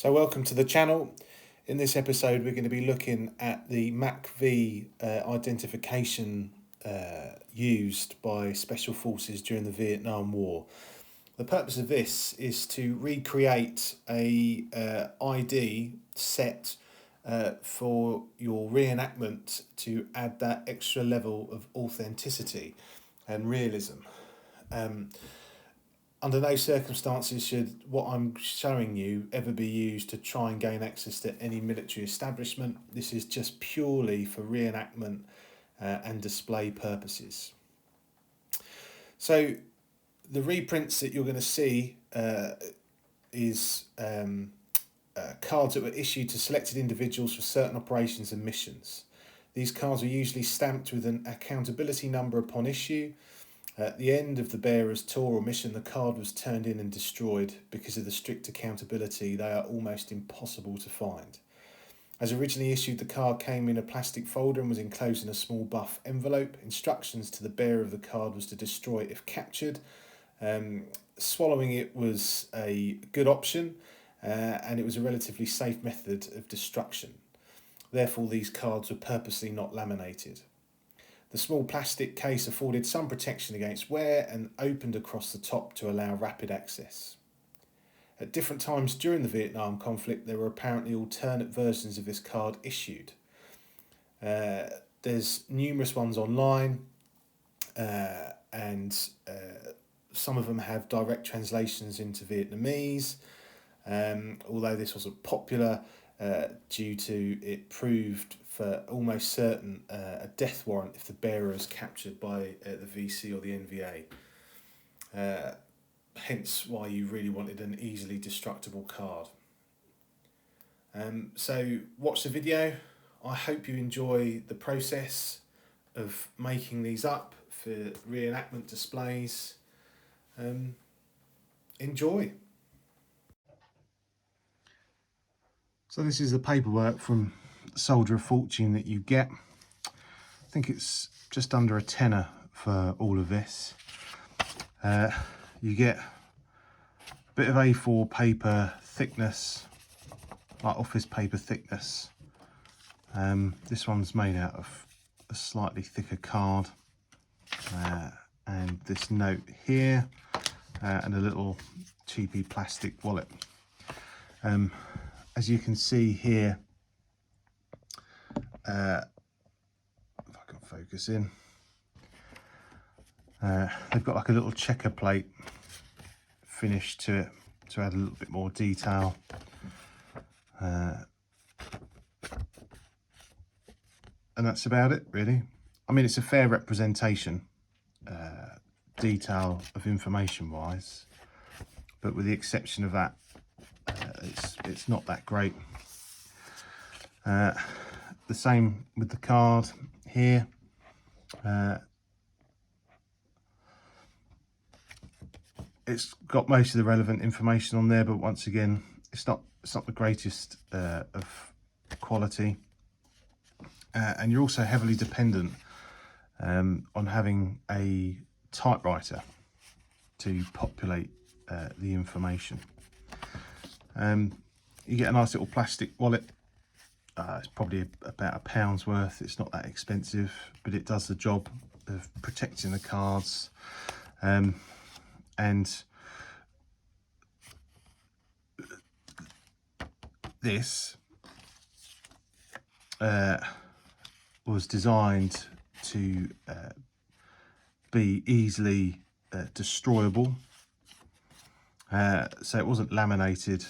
So welcome to the channel. In this episode we're going to be looking at the MACV identification used by special forces during the Vietnam War. The purpose of this is to recreate a ID set for your reenactment to add that extra level of authenticity and realism. Under no circumstances should what I'm showing you ever be used to try and gain access to any military establishment. This is just purely for reenactment and display purposes. So the reprints that you're going to see is cards that were issued to selected individuals for certain operations and missions. These cards are usually stamped with an accountability number upon issue. At the end of the bearer's tour or mission, the card was turned in and destroyed. Because of the strict accountability, they are almost impossible to find. As originally issued, the card came in a plastic folder and was enclosed in a small buff envelope. Instructions to the bearer of the card was to destroy it if captured. Swallowing it was a good option, and it was a relatively safe method of destruction. Therefore, these cards were purposely not laminated. The small plastic case afforded some protection against wear and opened across the top to allow rapid access. At different times during the Vietnam conflict, there were apparently alternate versions of this card issued. There's numerous ones online, and some of them have direct translations into Vietnamese, although this wasn't popular due to it proved for almost certain a death warrant if the bearer is captured by the VC or the NVA. Hence why you really wanted an easily destructible card. So watch the video. I hope you enjoy the process of making these up for reenactment displays. Enjoy. So this is the paperwork from Soldier of Fortune that you get. I think it's just under a tenner for all of this. You get a bit of A4 paper thickness, like office paper thickness. This one's made out of a slightly thicker card, and this note here, and a little cheapy plastic wallet. As you can see here, if I can focus in, they've got like a little checker plate finish to it to add a little bit more detail. And that's about it, really. I mean, it's a fair representation, detail of information wise, but with the exception of that, it's not that great. The same with the card here. It's got most of the relevant information on there, but once again, it's not the greatest of quality. And you're also heavily dependent on having a typewriter to populate the information. You get a nice little plastic wallet. It's probably about £1 worth. It's not that expensive, but it does the job of protecting the cards. And this was designed to be easily destroyable. So it wasn't laminated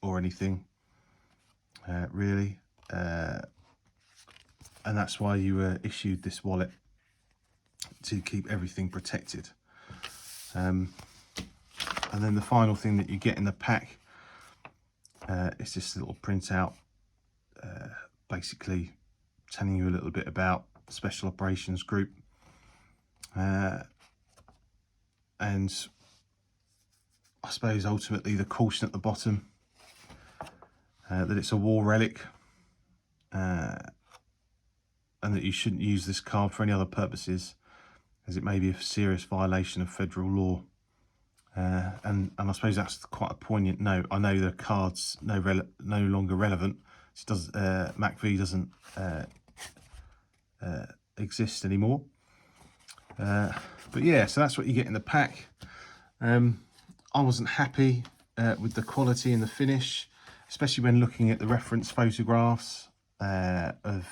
or anything, really, and that's why you were issued this wallet, to keep everything protected. And then the final thing that you get in the pack is this little printout, basically telling you a little bit about the Special Operations Group, and I suppose ultimately the caution at the bottom, that it's a war relic, and that you shouldn't use this card for any other purposes, as it may be a serious violation of federal law. and I suppose that's quite a poignant note. I know the card's no longer relevant. It does, MACV doesn't exist anymore. But yeah, so that's what you get in the pack. I wasn't happy with the quality and the finish, especially when looking at the reference photographs of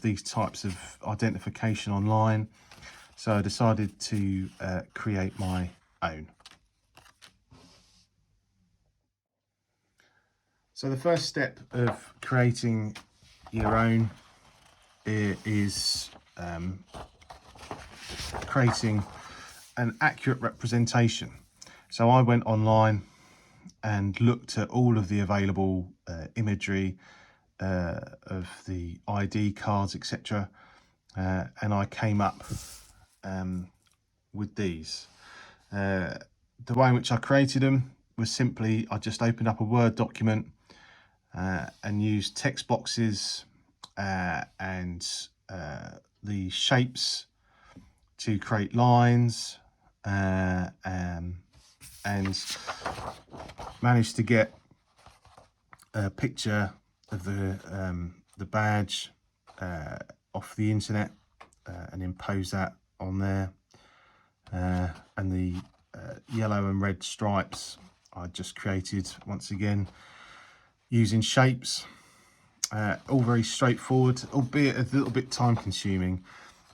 these types of identification online. So I decided to create my own. So the first step of creating your own is creating an accurate representation. So I went online and looked at all of the available imagery of the ID cards, etc. And I came up with these. The way in which I created them was simply, I just opened up a Word document and used text boxes and the shapes to create lines, and managed to get a picture of the badge off the internet and impose that on there, and the yellow and red stripes I just created once again using shapes. All very straightforward, albeit a little bit time consuming.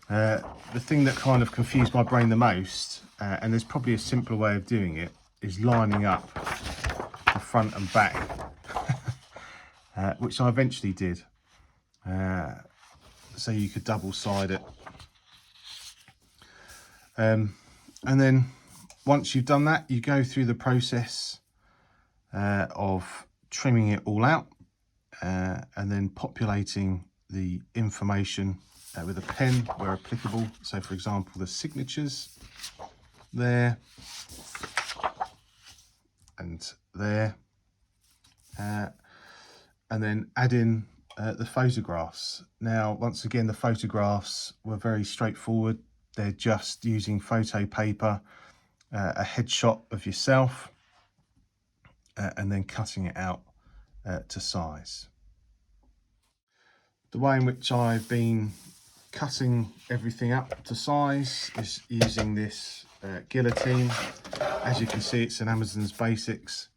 The thing that kind of confused my brain the most, and there's probably a simpler way of doing it, is lining up the front and back, which I eventually did. So you could double side it. And then once you've done that, you go through the process of trimming it all out, and then populating the information with a pen where applicable. So for example, the signatures there and there, and then add in the photographs. Now, once again, the photographs were very straightforward. They're just using photo paper, a headshot of yourself, and then cutting it out to size. The way in which I've been cutting everything up to size is using this guillotine. As you can see, it's an Amazon's Basics,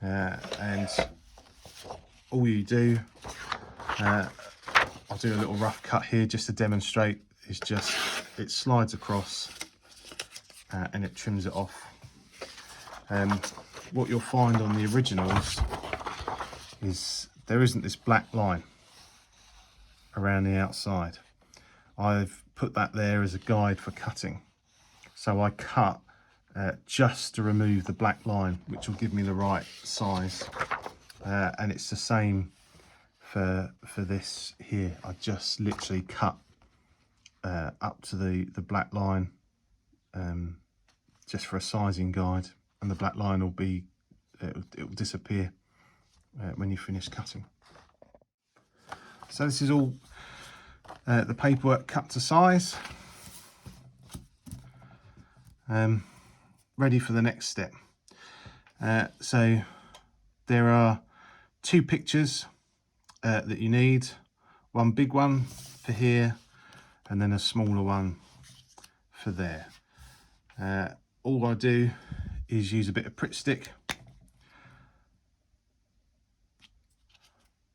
and all you do, I'll do a little rough cut here just to demonstrate, is just it slides across and it trims it off. What you'll find on the originals is there isn't this black line around the outside. I've put that there as a guide for cutting. So I cut just to remove the black line, which will give me the right size. And it's the same for this here. I just literally cut up to the black line, just for a sizing guide, and the black line will be, it will disappear when you finish cutting. So this is all the paperwork cut to size, ready for the next step. So there are two pictures that you need, one big one for here and then a smaller one for there. All I do is use a bit of Pritt stick,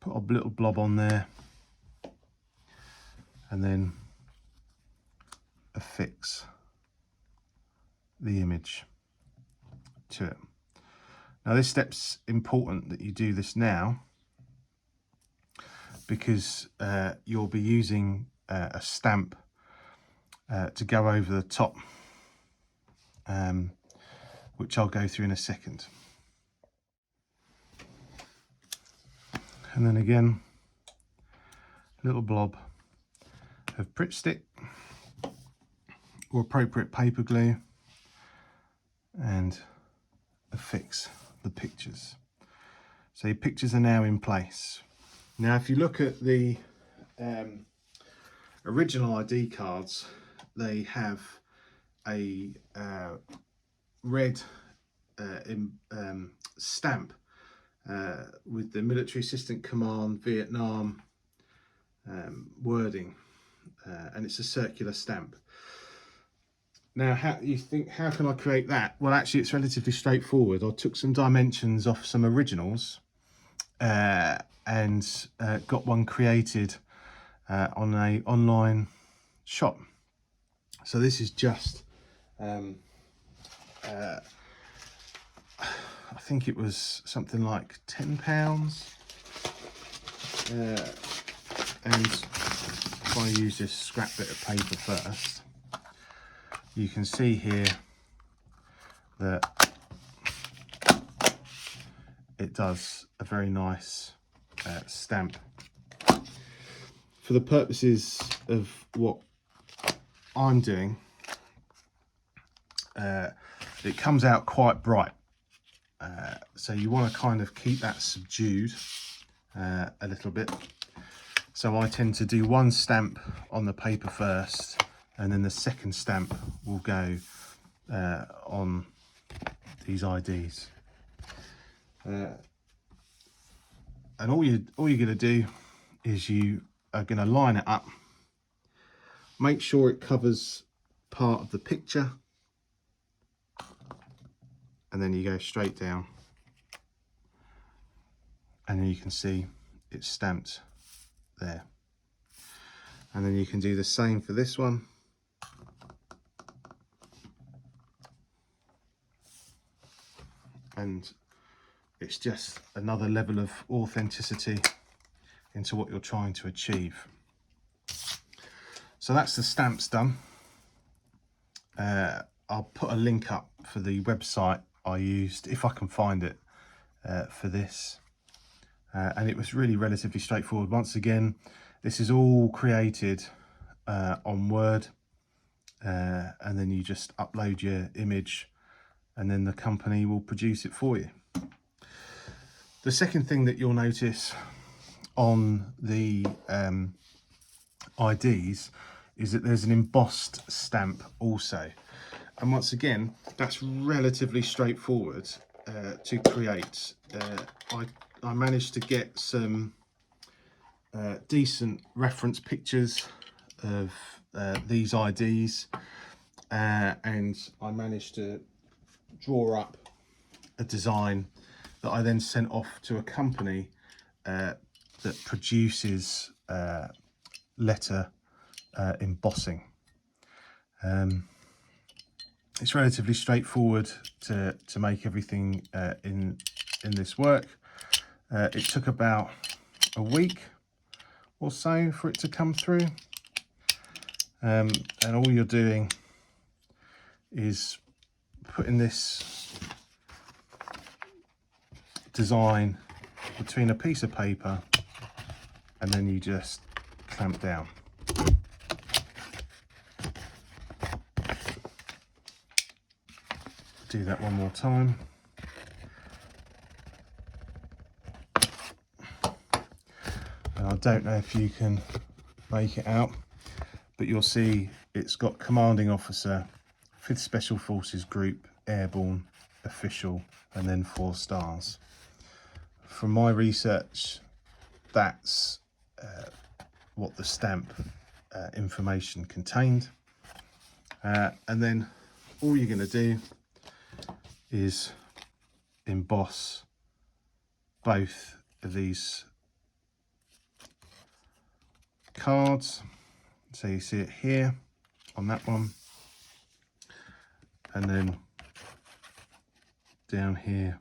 put a little blob on there, and then affix the image to it. Now this step's important that you do this now, because you'll be using a stamp to go over the top, which I'll go through in a second. And then again, a little blob of Pritt stick or appropriate paper glue, and affix the pictures. So your pictures are now in place. Now if you look at the original ID cards, they have a red stamp with the Military Assistant Command Vietnam wording, and it's a circular stamp. Now, how can I create that? Well, actually, it's relatively straightforward. I took some dimensions off some originals and got one created on a online shop. So this is just I think it was something like £10, and if I use this scrap bit of paper first, you can see here that it does a very nice stamp. For the purposes of what I'm doing, it comes out quite bright, so you want to kind of keep that subdued a little bit. So I tend to do one stamp on the paper first, and then the second stamp will go on these IDs. And all you're going to do is you are going to line it up, make sure it covers part of the picture, and then you go straight down, and then you can see it's stamped there. And then you can do the same for this one. And it's just another level of authenticity into what you're trying to achieve. So that's the stamps done. I'll put a link up for the website I used, if I can find it, for this. And it was really relatively straightforward. Once again, this is all created on Word, and then you just upload your image, and then the company will produce it for you. The second thing that you'll notice on the IDs is that there's an embossed stamp also. And once again, that's relatively straightforward to create. I managed to get some decent reference pictures of these IDs, and I managed to draw up a design that I then sent off to a company that produces letter embossing. It's relatively straightforward to make everything in this work. It took about a week or so for it to come through, and all you're doing is putting this design between a piece of paper, and then you just clamp down. Do that one more time. And I don't know if you can make it out, but you'll see it's got Commanding Officer, 5th Special Forces Group, Airborne, Official, and then 4 stars. From my research, that's what the stamp information contained. And then all you're going to do is emboss both of these cards. So you see it here on that one, and then down here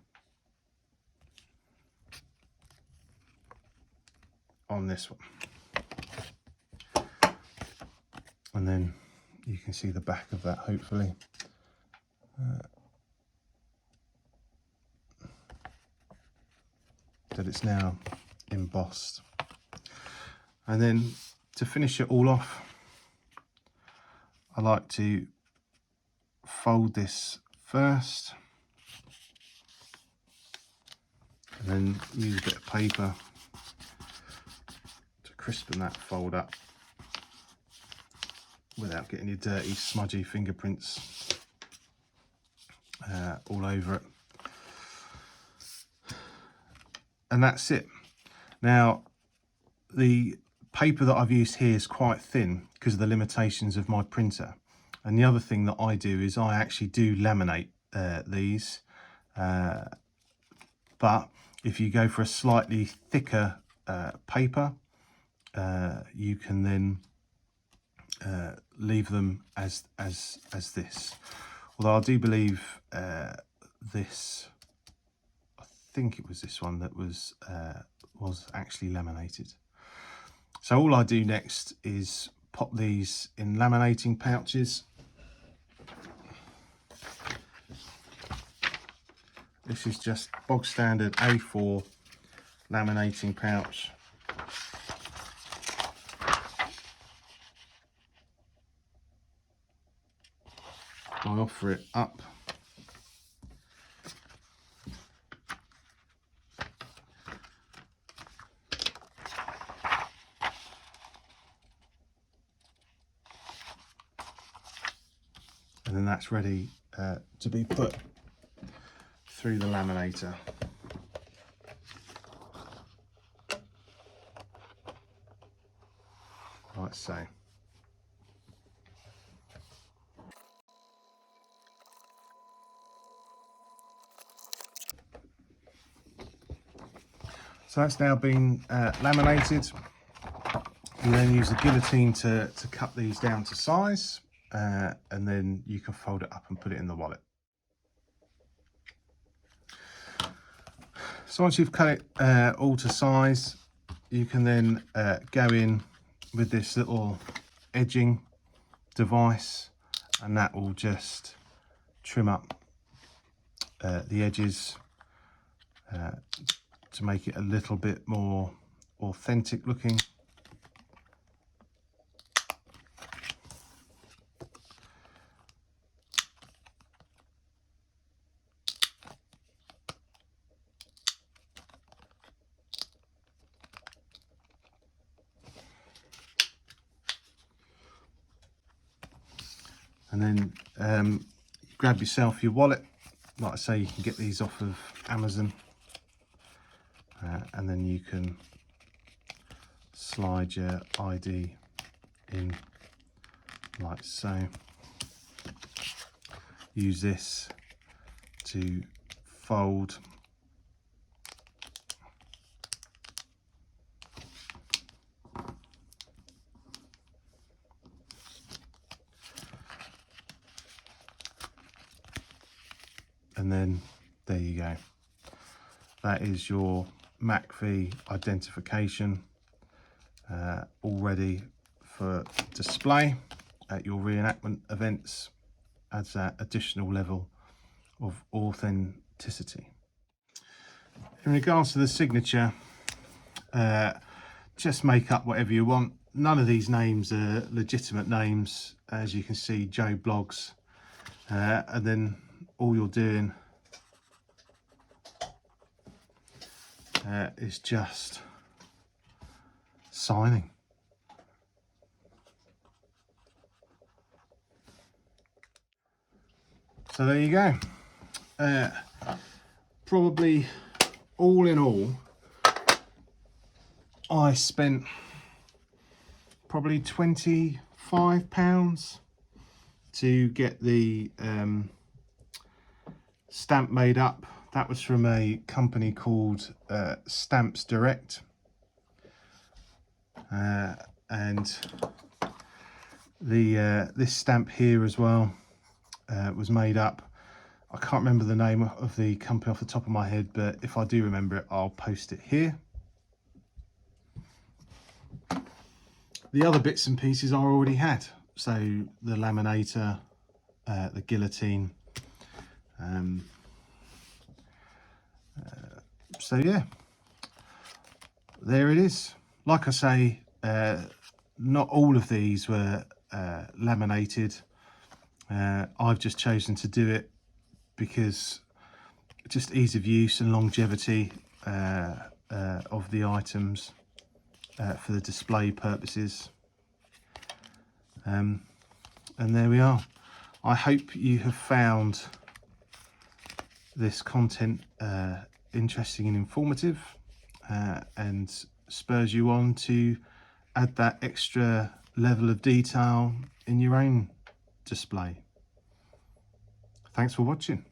on this one, and then you can see the back of that, hopefully. That it's now embossed. And then to finish it all off, I like to fold this first, and then use a bit of paper to crispen that fold up without getting your dirty, smudgy fingerprints all over it. and that's it. Now, the paper that I've used here is quite thin because of the limitations of my printer. And the other thing that I do is I actually do laminate these. But if you go for a slightly thicker paper, you can then leave them as this. Although I do believe this, I think it was this one that was actually laminated. So all I do next is pop these in laminating pouches. This is just bog standard A4 laminating pouch. I offer it up. And then that's ready to be put through the laminator. Like so. So that's now been laminated. You then use the guillotine to cut these down to size, and then you can fold it up and put it in the wallet. So once you've cut it all to size, you can then go in with this little edging device, and that will just trim up the edges to make it a little bit more authentic looking. And then you grab yourself your wallet. Like I say, you can get these off of Amazon, and then you can slide your ID in like so. Use this to fold and then there you go. That is your MACV identification, all ready for display at your reenactment events. Adds that additional level of authenticity. In regards to the signature, just make up whatever you want. None of these names are legitimate names, as you can see, Joe Blogs, and then all you're doing is just signing. So there you go. Probably all in all, I spent probably £25 to get the stamp made up. That was from a company called Stamps Direct, and the this stamp here as well was made up. I can't remember the name of the company off the top of my head, but if I do remember it, I'll post it here. The other bits and pieces I already had, so the laminator, the guillotine, so yeah, there it is. Like I say, not all of these were laminated. I've just chosen to do it because just ease of use and longevity of the items for the display purposes. And there we are. I hope you have found this content interesting and informative. and spurs you on to add that extra level of detail in your own display. Thanks for watching.